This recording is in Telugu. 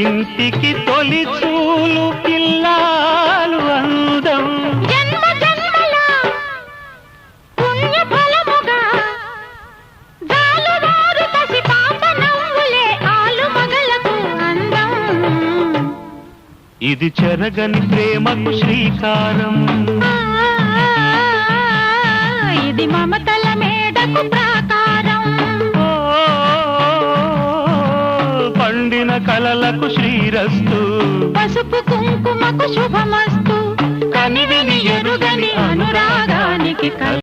ఇంటికి తొలి చూలు పిల్లాలు అందం జన్మ జన్మల పుణ్య ఫలముగా జాలువారు పసి పాప నవ్వులే ఆలు మగలకు అందం. ఇది చెరగని ప్రేమకు శ్రీకారం, ఇది మమతల మేడకు ప్రాకారం. పండిన కలలకు శ్రీరస్తు, పసుపు కుంకుమకు శుభమస్తు. కనివిని ఎరుగని అనురాగానికి